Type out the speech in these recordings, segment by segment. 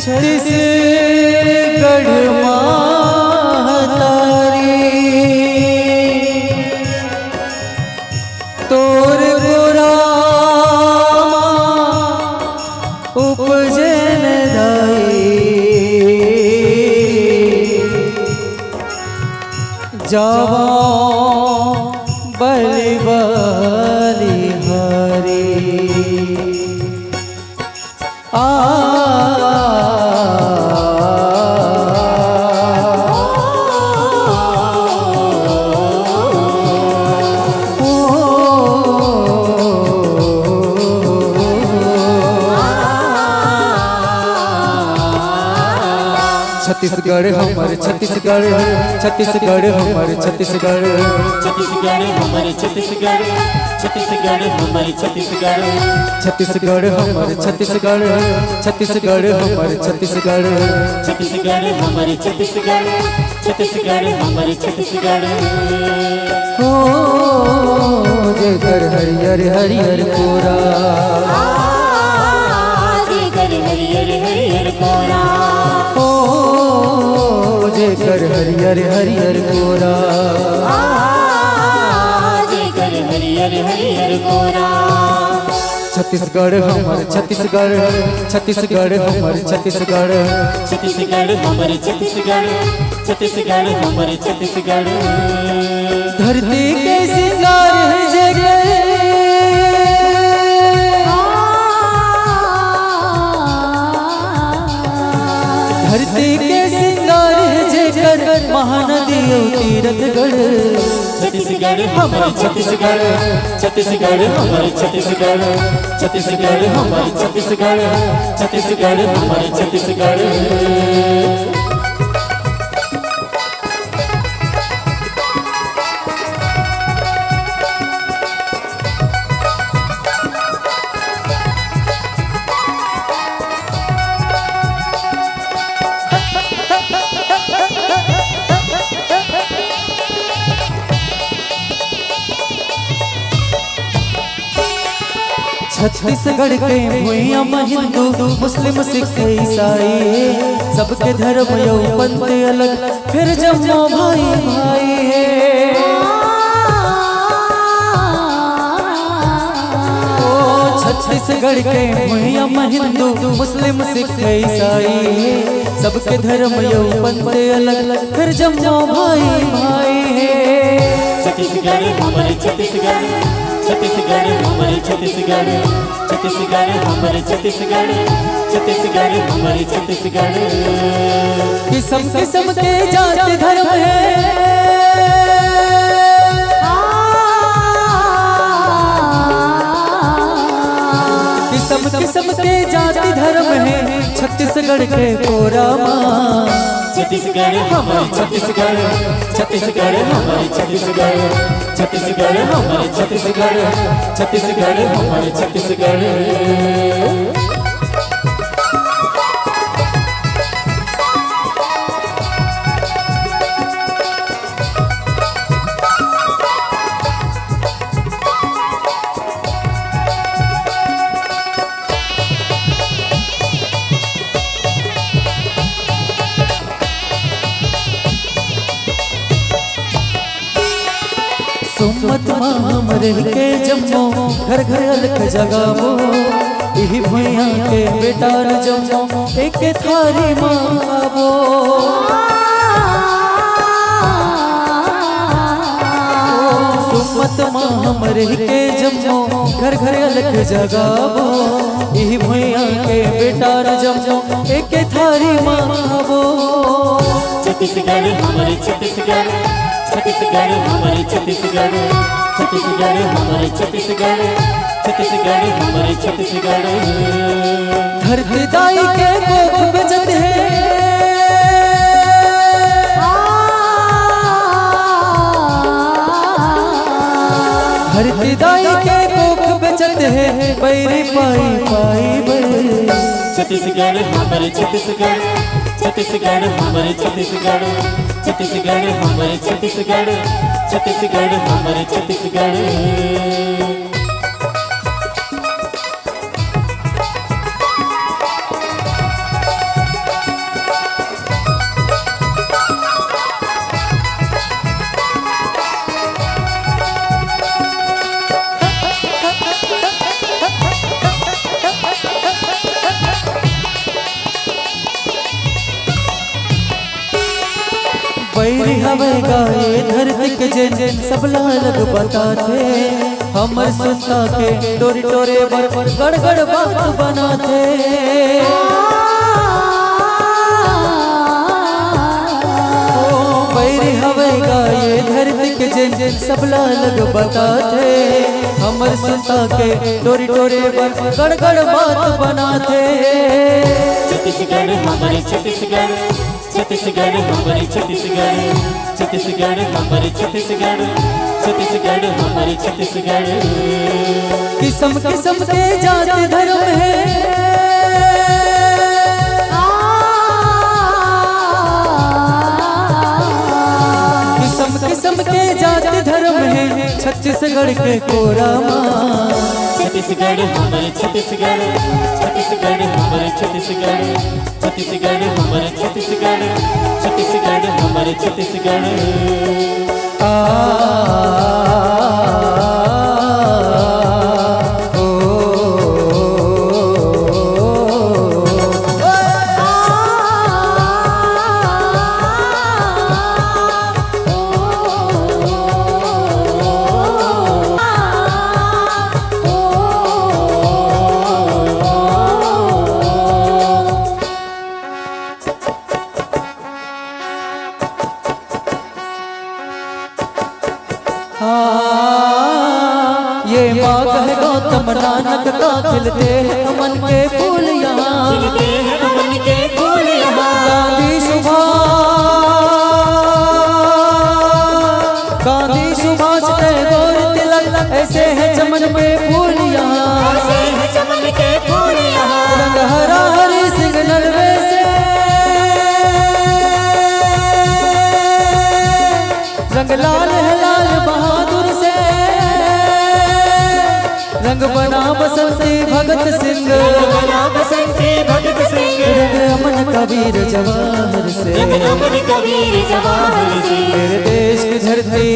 छत्तीसगढ़ महतारी तोर गोरामा उपजन दाई जावा बलि बलिहारी छत्तीसगढ़ हमारे छत्तीसगढ़ छत्तीसगढ़ हमारे छत्तीसगढ़ छत्तीसगढ़ हमारे छत्तीसगढ़ छत्तीसगढ़ हमारे छत्तीसगढ़ छत्तीसगढ़ हमारे छत्तीसगढ़ छत्तीसगढ़ हमारे छत्तीसगढ़ छत्तीसगढ़ हमारे छत्तीसगढ़ छत्तीसगढ़ हमारे छत्तीसगढ़ हो जेकर हरियर हरियर कोरा जेकर हरियर हरियर कोरा जेकर हरियर हरियर कोरा जेकर हरियर हरियर कोरा छत्तीसगढ़ हमारे छत्तीसगढ़ छत्तीसगढ़ हमारे छत्तीसगढ़ छत्तीसगढ़ हमारे छत्तीसगढ़ छत्तीसगढ़ हमारे छत्तीसगढ़ धरती के सिंगार है जगह धरती के सिंगार है जगह महानदी तीरथगढ़ छत्तीसगढ़ हमारे छत्तीसगढ़ छत्तीसगढ़ हमारे छत्तीसगढ़ छत्तीसगढ़ हमारे छत्तीसगढ़ छत्तीसगढ़ हमारे छत्तीसगढ़ छत्तीसगढ़ के भुइयां हिंदू मुस्लिम सिख ईसाई सबके धर्म यो पंथ अलग फिर जम्मो भाई भाई है ओ छत्तीसगढ़ के भुइयां हिंदू मुस्लिम सिख ईसाई सबके धर्म यो पंथ अलग फिर जम्मो भाई भाई है छत्तीसगढ़ हमारे छत्तीसगढ़ छत्तीसगढ़ हमारे छत्तीसगढ़ छत्तीसगढ़ हमारे छत्तीसगढ़ छत्तीसगढ़ हमारे छत्तीसगढ़ किस्म किस्म के जाति धर्म है किस्म किस्म के जाति धर्म है छत्तीसगढ़ के कोरा छत्तीसगढ़ हमारे छत्तीसगढ़ छत्तीसगढ़ हमारे छत्तीसगढ़ छत्तीसगढ़ हमारे छत्तीसगढ़ छत्तीसगढ़ हमारे छत्तीसगढ़ सुमत हमरे के जम्मो घर घर अलख जगावो यही भैया के बेटा न जम्मो एक थारी मांगावो सुमत हमरे के जम्मो घर घर अलख जगावो यही भैया के बेटा न जम्मो एक थारी मांगावो छत्तीसगढ़ हमारे छत्तीसगढ़ छत्तीसगढ़ हमारे छत्तीसगढ़ छत्तीसगढ़ हमारे छत्तीसगढ़ छत्तीसगढ़ हमारे छत्तीसगढ़ धरती दाई के कोख बजत है धरती दाई के कोख बजत है बैरी पाई पाई छत्तीसगढ़ हमारे छत्तीसगढ़ छत्तीसगढ़ हमारे छत्तीसगढ़ छत्तीसगढ़ हमारे छत्तीसगढ़ छत्तीसगढ़ हमारे छत्तीसगढ़ धरती के जेन सब लालग बताते, हमर सुनता के डोरी टोरे बर गड़गड़ बात बनाते। बैरी हवेगा ये धरती के जेन सब लालग बताते, हमर सुनता के डोरी टोरे बर गड़गड़ बात बनाते। छत्तीसगढ़ हमारे छत्तीसगढ़, छत्तीसगढ़ हमारे छत्तीसगढ़, छत्तीसगढ़ हमारे छत्तीसगढ़, छत्तीसगढ़ हमारे छत्तीसगढ़। किस्म किस्म के जाति धर्म है, किस्म किस्म के जाति धर्म है छत्तीसगढ़ के कोरा माँ। छत्तीसगढ़ हमारे छत्तीसगढ़, छत्तीसगढ़ हमारे छत्तीसगढ़, छत्तीसगढ़ हमारे छत्तीसगढ़, छत्तीसगढ़ हमारे छत्तीसगढ़। ये बाग है गौतम नानक का, खिलते हैं अमन के फूल यहाँ, खिलते हैं अमन के फूल यहाँ। गांधी सुभाष टैगोर तिलक, ऐसे हैं चमन के फूल यहाँ, ऐसे हैं चमन के फूल यहाँ। रंग हरा हरी सिंह नलवे से, रंग लाल है लाल बहादुर से, रंग बना बसंती भगत सिंह, रंग बना बसंती भगत सिंह, रंग अमन कबीर जवाहर से, रंग अमन कबीर जवाहर से। मेरे देश की धरती,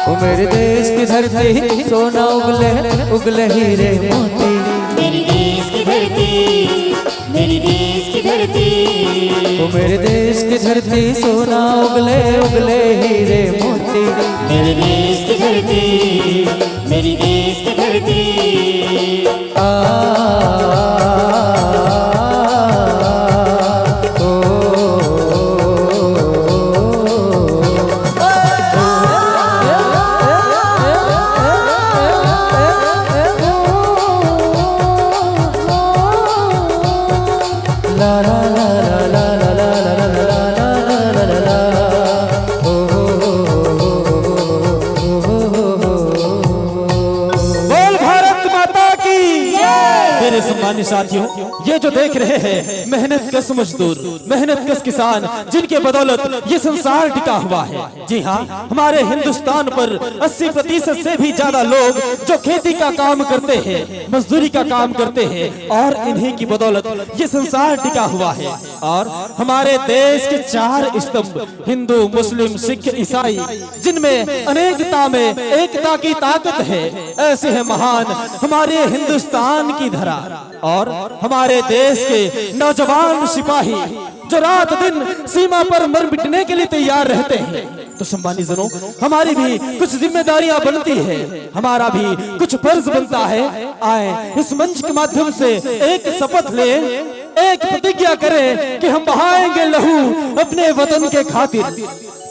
ओ मेरे देश की धरती, सोना उगले उगले हीरे मोती। मेरी देश की धरती, मेरी देश की धरती, ओ मेरे देश की धरती, सोना उगले उगले हीरे मोती। मेरे देश की धरती, मेरी देश की धरती। सम्मानित साथियों, ये जो देख रहे हैं मेहनत कश मजदूर, मेहनत कश किसान, जिनके बदौलत ये संसार टिका हुआ है। जी हाँ, हमारे हिंदुस्तान पर 80% से भी ज्यादा लोग जो खेती का काम करते हैं, मजदूरी का काम करते हैं, और इन्हीं की बदौलत ये संसार टिका हुआ है। और हमारे देश के 4 स्तंभ, हिंदू, मुस्लिम, सिख, ईसाई, जिनमें अनेकता में एकता की ताकत है, ऐसे है महान हमारे हिंदुस्तान की धरा। और हमारे देश के नौजवान सिपाही जो रात दिन सीमा पर मर मिटने के लिए तैयार रहते हैं। तो सम्मानित जनों, हमारी भी कुछ जिम्मेदारियां बनती है, हमारा भी कुछ फर्ज बनता है। आए इस मंच के माध्यम से एक शपथ ले, एक प्रतिज्ञा करें कि हम बहाएंगे लहू अपने वतन के खातिर,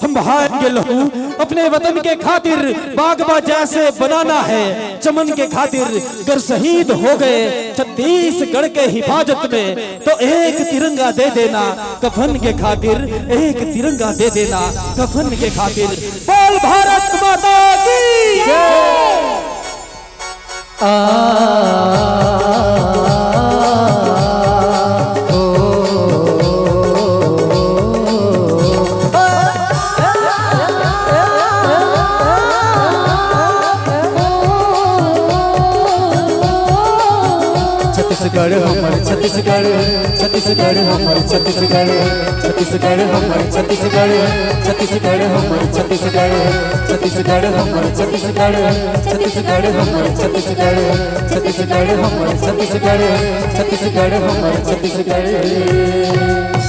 हम बहाएंगे लहू अपने वतन के खातिर। बागबा जैसे बनाना है चमन के खातिर, गर शहीद हो गए छत्तीसगढ़ के हिफाजत में, तो एक तिरंगा दे देना कफन के खातिर, एक तिरंगा दे देना कफन के खातिर। बोल भारत माता की जय। छत्तीसगढ़ हमर छत्तीसगढ़ छत्तीसगढ़ हमर छत्तीसगढ़ छत्तीसगढ़ हमर छत्तीसगढ़ छत्तीसगढ़ हमर छत्तीसगढ़ छत्तीसगढ़ हमर छत्तीसगढ़ छत्तीसगढ़ हमर छत्तीसगढ़ छत्तीसगढ़ हमर छत्तीसगढ़ छत्तीसगढ़ हमर छत्तीसगढ़